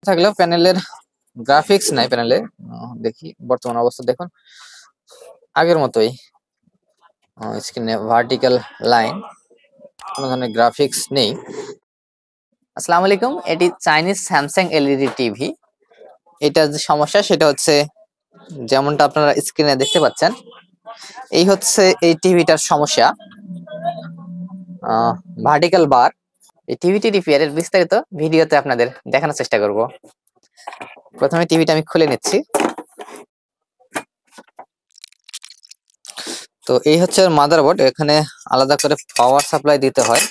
থাকলেও প্যানেলের গ্রাফিক্স নাই প্যানেলে। দেখি বর্তমান অবস্থা দেখুন আগের মতোই, স্ক্রিনে ভার্টিক্যাল লাইন, কোনো ধরনের গ্রাফিক্স নেই। আসসালামু আলাইকুম, এটি চাইনিজ স্যামসাং এলইডি টিভি। এটা যে সমস্যা সেটা হচ্ছে যেমনটা আপনারা স্ক্রিনে দেখতে পাচ্ছেন, এই হচ্ছে এই টিভিটার সমস্যা, ভার্টিক্যাল বার। এই টিভিটি রিপেয়ারের বিস্তারিত ভিডিওতে আপনাদের দেখানোর চেষ্টা করব। প্রথমে টিভিটা আমি খুলে নিচ্ছি। তো এই হচ্ছে মাদারবোর্ড, এখানে আলাদা করে পাওয়ার সাপ্লাই দিতে হয়।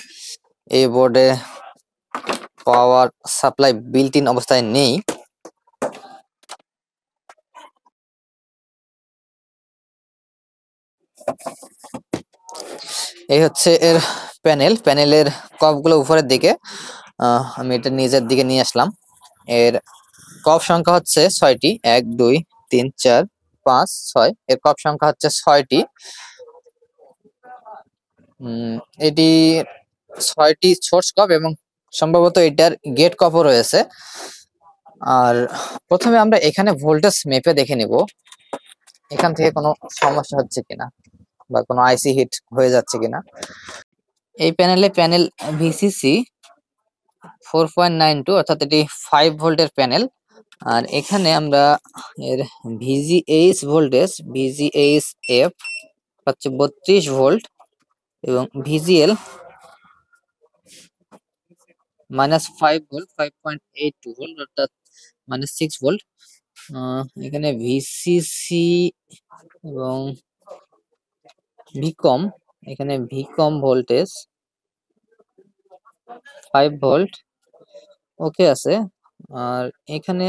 এই বোর্ডে পাওয়ার সাপ্লাই বিল্ট ইন অবস্থায় নেই। এই হচ্ছে এর প্যানেলের কপগুলো উপরের দিকে, আমি এটা নিচের দিকে নিয়ে আসলাম। এর কপ সংখ্যা হচ্ছে 6টি, 1 2 3 4 5 6। এর কপ সংখ্যা হচ্ছে 6টি। এটি 6টি সোর্স কপ এবং সম্ভবত এটার গেট কপও রয়েছে। আর প্রথমে আমরা এখানে ভোল্টেজ মেপে দেখে নিব এখান থেকে কোনো সমস্যা হচ্ছে কিনা বা কোনো আইসি হিট হয়ে যাচ্ছে কিনা। এই প্যানেল ভিসিসি 4.92, অর্থাৎ এটি 5 ভোল্টের প্যানেল। আর এখানে আমরা এর ভিজিএইচ ভোল্টেজ, ভিজিএইচ এফ হচ্ছে 32 ভোল্ট এবং ভিজিএল -5 ভোল্ট, 5.82 ভোল্ট, অর্থাৎ -6 ভোল্ট। এখানে ভিসিসি এবং ভিকম, এখানে ভিকম ভোল্টেজ 5 ভোল্ট ওকে আছে। আর এখানে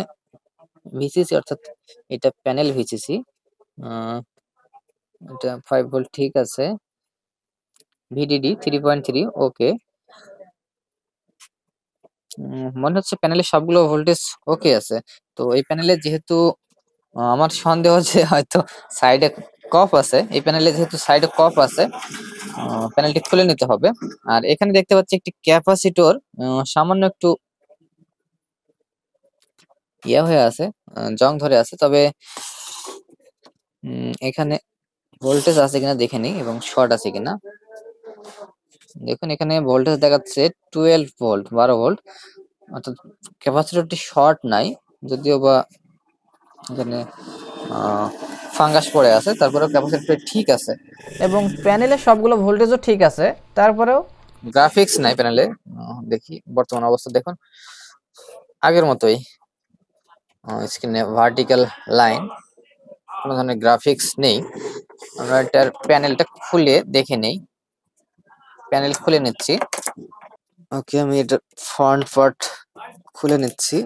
ভিসিসি, অর্থাৎ এটা প্যানেল ভিসিসি, এটা 5 ভোল্ট ঠিক আছে। ভিডিডি 3.3 ওকে। মনে হচ্ছে প্যানেলে সবগুলো ভোল্টেজ ওকে আছে। তো এই প্যানেলে যেহেতু আমার সন্দেহ যে হয়তো সাইডে কপ আছে, এই প্যানেলে যেহেতু সাইডে কপ আছে, প্যানেলটি খুলে নিতে হবে। আর এখানে দেখতে পাচ্ছি একটি ক্যাপাসিটর সামান্য একটু ইয়ে হয়ে আছে, জং ধরে আছে। তবে এখানে ভোল্টেজ আছে কিনা দেখে নিই এবং শর্ট আছে কিনা। দেখুন এখানে ভোল্টেজ দেখাচ্ছে 12 ভোল্ট, 12 ভোল্ট, অর্থাৎ ক্যাপাসিটরটি শর্ট নাই, যদিও বা এখানে ফাঙ্গাস পড়ে আছে, তারপরেও ক্যাপাসিটর ঠিক আছে এবং প্যানেলের সবগুলো ভোল্টেজও ঠিক আছে, তারপরেও গ্রাফিক্স নাই প্যানেলে। দেখি বর্তমান অবস্থা দেখুন আগের মতোই, স্ক্রিনে ভার্টিক্যাল লাইন, কোনো ধরনের গ্রাফিক্স নেই। আমরা এটার প্যানেলটা খুলে দেখে নেই। প্যানেল খুলে নিচ্ছি। ওকে, আমি এটা ফ্রন্ট পার্ট খুলে নিচ্ছি।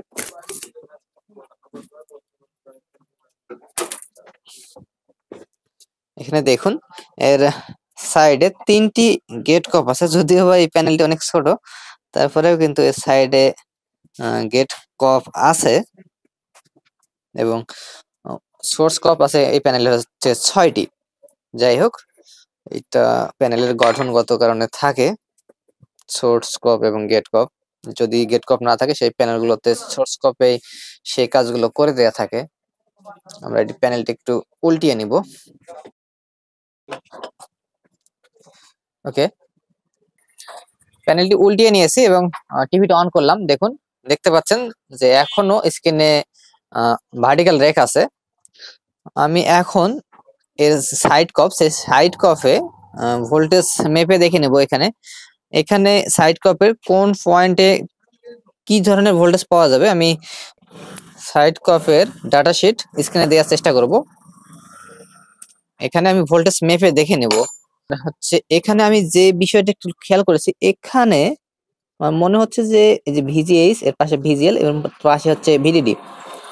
এখানে দেখুন এর সাইডে 3টি গেট কপ আছে, যদিও বা এই প্যানেলটি অনেক ছোট, তারপরেও কিন্তু এর সাইডে গেট কপ আছে এবং সোর্স কপ আছে এই প্যানেলে হচ্ছে 6টি। যাই হোক, এটা প্যানেলের গঠনগত কারণে থাকে সোর্স কপ এবং গেট কপ। যদি গেট কপ না থাকে সেই প্যানেলগুলোতে সোর্স কপে সেই কাজগুলো করে দেয়া থাকে। আমরা এই প্যানেলটি একটু উল্টিয়ে নিব। ওকে, প্যানেলটি উল্টিয়ে নিয়েছি এবং টিভিটা অন করলাম। দেখুন, দেখতে পাচ্ছেন যে এখনো স্ক্রিনে ভার্টিক্যাল রেখ আছে। আমি এখন এর সাইড কপ, সেই সাইড কপে ভোল্টেজ মেপে দেখে নেব। এখানে সাইড কপের কোন পয়েন্টে কি ধরনের ভোল্টেজ পাওয়া যাবে আমি সাইড কপের ডাটা শিট স্ক্রিনে দেওয়ার চেষ্টা করব। এখানে আমি ভোল্টেজ মেপে দেখে নেব। হচ্ছে এখানে আমি যে বিষয়টা একটু খেয়াল করেছি, এখানে মনে হচ্ছে যে এই যে ভিজিএইচ এর পাশে ভিজিএল এবং পাশে হচ্ছে ভিডিডি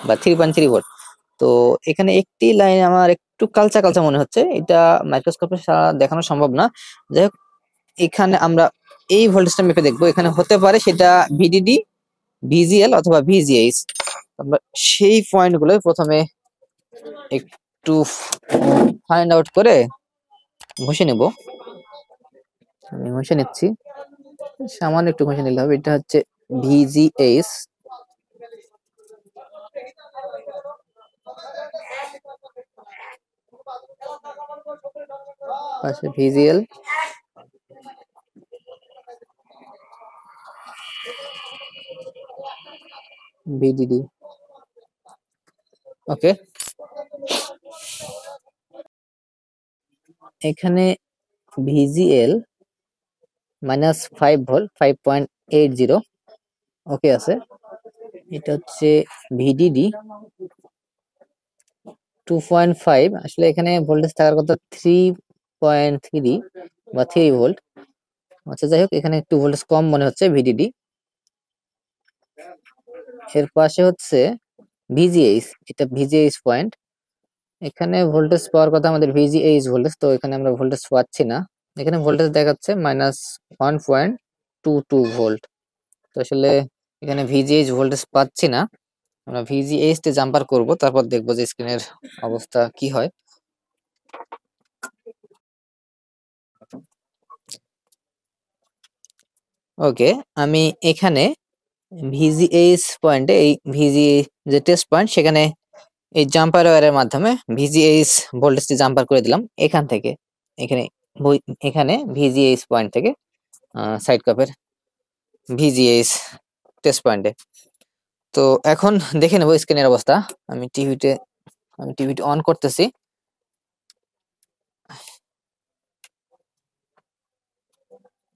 বা 3.3 ভোল্ট। তো এখানে একটি লাইন আমার একটু কালচা কালচা মনে হচ্ছে, এটা মাইক্রোস্কোপে দেখানো সম্ভব না। যাই হোক, এখানে আমরা এই ভোল্টেজটা মেপে দেখবো। এখানে হতে পারে সেটা ভিডিডি, ভিজিএল অথবা ভিজিএইচ। আমরা সেই পয়েন্টগুলো প্রথমে একটু ফাইন্ড আউট করে ঘষে নেব। আমি ঘষে নিচ্ছি, সামান্য একটু ঘষে নিতে হবে। এটা হচ্ছে ভিজিএইচ, পাশে ভিজিএল, ভিডিডি। ওকে, এখানে ভিজিএল -5 ভোল্ট 5.80 ওকে আছে। এটা হচ্ছে ভিডিডি 2.5, আসলে এখানে ভোল্টেজ থাকার কথা 3.3 বা 3 ভোল্ট। আচ্ছা যাই হোক, এখানে একটু ভোল্টেজ কম মনে হচ্ছে ভিডিডি। এর পাশে হচ্ছে ভিজিএইচ, এটা ভিজিএইচ পয়েন্ট। এখানে ভোল্টেজ পাওয়ার কথা আমাদের ভিজিএইচ ভোল্টেজ, তো এখানে আমরা ভোল্টেজ পাচ্ছি না। এখানে ভোল্টেজ দেখাচ্ছে -1.22 ভোল্ট। তো আসলে এখানে ভিজিএইচ ভোল্টেজ পাচ্ছি না। আমরা ভিজিএইচ তে জাম্পার করব, তারপর দেখবো যে স্ক্রিনের অবস্থা কি হয়। ওকে, আমি এখানে ভিজিএইচ পয়েন্টে, এই ভিজি যে টেস্ট পয়েন্ট, সেখানে এই জাম্পার ওয়্যারের মাধ্যমে ভিজিএইচ ভোল্টেজটি জাম্পার করে দিলাম এখান থেকে। এখানে এখানে ভিজিএইচ পয়েন্ট থেকে সাইড কাপের ভিজিএইচ টেস্ট পয়েন্টে। তো এখন দেখে নেবো স্ক্রিনের অবস্থা। আমি টিভিটি অন করতেছি।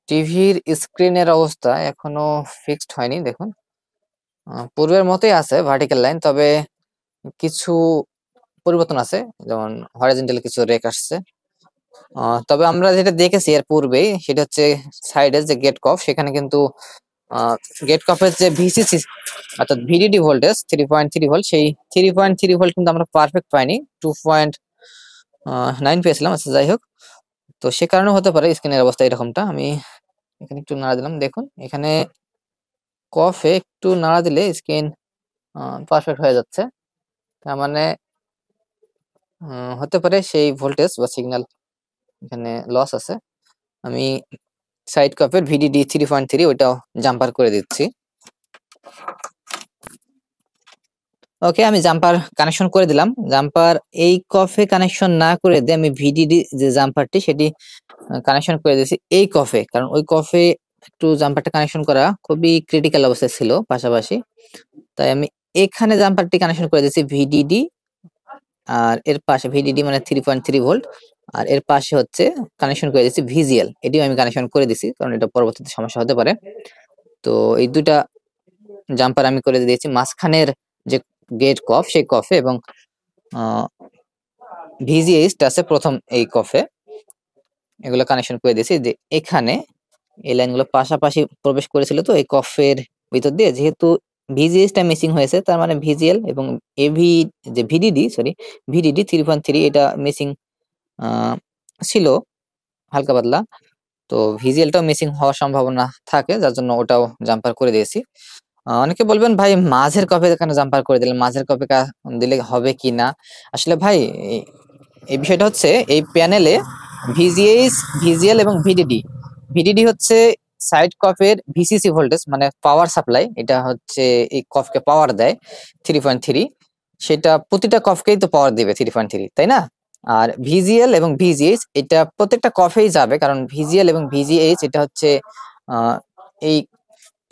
টিভির স্ক্রিনের অবস্থা এখনো ফিক্সড হয়নি, দেখুন পূর্বের মতোই আছে ভার্টিক্যাল লাইন, তবে কিছু পরিবর্তন আছে, যেমন হরাইজন্টাল কিছু রেক আসছে। তবে আমরা যেটা দেখেছি এর পূর্বেই, সেটা হচ্ছে সাইডের যে গেট কফ, সেখানে কিন্তু গেট কফের যে ভিসিসি অর্থাৎ ভিডিডি ভোল্টেজ 3.3 ভোল্ট, সেই 3.3 ভোল্ট কিন্তু আমরা পারফেক্ট পাইনি, 2.9 পেয়েছিলাম। আচ্ছা যাই হোক, তো সে কারণে হতে পারে স্ক্রিনের অবস্থা এরকমটা। আমি এখানে একটু নাড়া দিলাম, দেখুন এখানে কফে একটু নাড়া দিলে স্ক্রিন পারফেক্ট হয়ে যাচ্ছে। তার মানে হতে পারে সেই ভোল্টেজ বা সিগন্যাল এখানে লস আছে। আমি সাইড কাপের ভিডিডি 3.3 ওইটাও জাম্পার করে দিচ্ছি। ওকে, আমি জাম্পার কানেকশন করে দিলাম। জাম্পার এই কফে কানেকশন না করে দিয়ে আমি ভিডিডি যে জাম্পারটি সেটি কানেকশন করে দিয়েছি এই কফে, কারণ ওই কফে একটু জাম্পারটা কানেকশন করা খুবই ক্রিটিক্যাল অবস্থায় ছিল পাশাপাশি। তাই আমি এখানে জাম্পারটি কানেকশন করে দিয়েছি ভিডিডি, আর এর পাশে ভিডিডি মানে 3.3 ভোল্ট, আর এর পাশে হচ্ছে কানেকশন করে দিয়েছি ভিজিএল, এটিও আমি কানেকশন করে দিয়েছি কারণ এটা পরবর্তীতে সমস্যা হতে পারে। তো এই দুটা জাম্পার আমি করে দিয়েছি। মাঝখানের যে গেট কফ, সেই কফে এবং ভিজিএইচটা আছে প্রথম এই কফে, এগুলো কানেকশন করে দিয়েছি। যে এখানে এই লাইনগুলো পাশাপাশি প্রবেশ করেছিল, তো এই কফের ভিতর দিয়ে যেহেতু ভিজিএসটা মিসিং হয়েছে, তার মানে ভিজিএল এবং এভি যে ভিডিডি 3.3 এটা মিসিং ছিল হালকা পাতলা। তো ভিজিএলটাও মিসিং হওয়ার সম্ভাবনা থাকে, যার জন্য ওটাও জাম্পার করে দিয়েছি। অনেকে বলবেন ভাই মাঝের কপে কেন জাম্পার করে দিলেন, মাঝের কপে দিলে হবে কি না। আসলে ভাই এই বিষয়টা হচ্ছে, এই প্যানেলে ভিজিএইচ, ভিজিএল এবং ভিডিডি হচ্ছে সাইড কফের ভিসিসি ভোল্টেজ, মানে পাওয়ার সাপ্লাই। এটা হচ্ছে এই কফকে পাওয়ার দেয় 3.3, সেটা প্রতিটা কফকেই তো পাওয়ার দিবে 3.3, তাই না? আর ভিজিএল এবং ভিজিএইচ এটা প্রত্যেকটা কফেই যাবে, কারণ ভিজিএল এবং ভিজিএইচ এটা হচ্ছে এই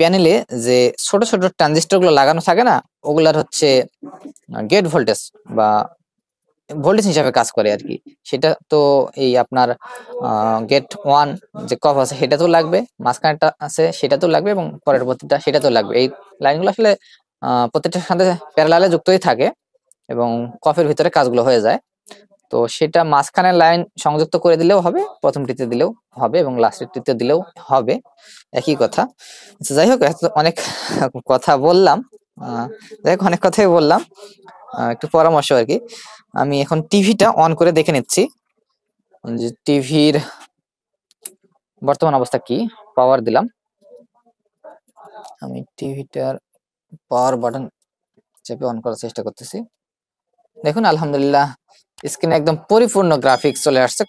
প্যানেলে যে ছোট ছোট ট্রানজিস্টর গুলো লাগানো থাকে না, ওগুলার হচ্ছে গেট ভোল্টেজ বা ভোল্টেজ হিসাবে কাজ করে আর কি। সেটা তো এই আপনার গেট ওয়ান যে কফ আছে সেটা তো লাগবে, মাঝখানেরটা আছে সেটা তো লাগবে, এবং পরের প্রতিটা সেটা তো লাগবে। এই লাইনগুলো আসলে প্রত্যেকটার সাথে প্যারালালে যুক্তই থাকে এবং কফের ভিতরে কাজগুলো হয়ে যায়। তো সেটা মাঝখানের লাইন সংযুক্ত করে দিলেও হবে, প্রথমটিতে দিলেও হবে এবং লাস্টেরটিতে দিলেও হবে, একই কথা। আচ্ছা যাই হোক, অনেক কথা বললাম, যাই হোক অনেক কথাই বললাম, একটু পরামর্শ আর কি। আমি এখন টিভিটা অন করে দেখে নিচ্ছি যে টিভির বর্তমান অবস্থা কি। পাওয়ার দিলাম, আমি টিভিটার পাওয়ার বাটন চেপে অন করার চেষ্টা করতেছি। দেখুন আলহামদুলিল্লাহ স্ক্রিনে একদম পরিপূর্ণ গ্রাফিক্স চলে আসছে,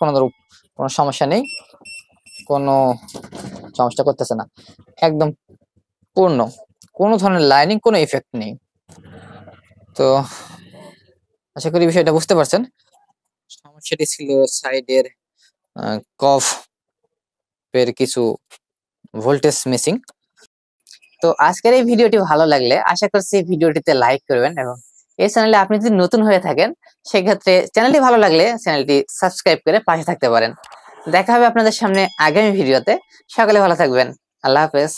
কোনো সমস্যা নেই, কোনো সমস্যা করতেছে না, একদম পূর্ণ, কোনো ধরনের লাইনিং, কোনো ইফেক্ট নেই। তো আশা করি বিষয়টা বুঝতে পারছেন। সমস্যাটি ছিল সাইডের কফ এর কিছু ভোল্টেজ মিসিং। তো আজকের এই ভিডিওটি ভালো লাগলে আশা করছি ভিডিওটিতে লাইক করবেন, এবং এই চ্যানেলে আপনি যদি নতুন হয়ে থাকেন সেক্ষেত্রে চ্যানেলটি ভালো লাগলে চ্যানেলটি সাবস্ক্রাইব করে পাশে থাকতে পারেন। দেখা হবে আপনাদের সামনে আগামী ভিডিওতে। সকলে ভালো থাকবেন। আল্লাহ হাফেজ।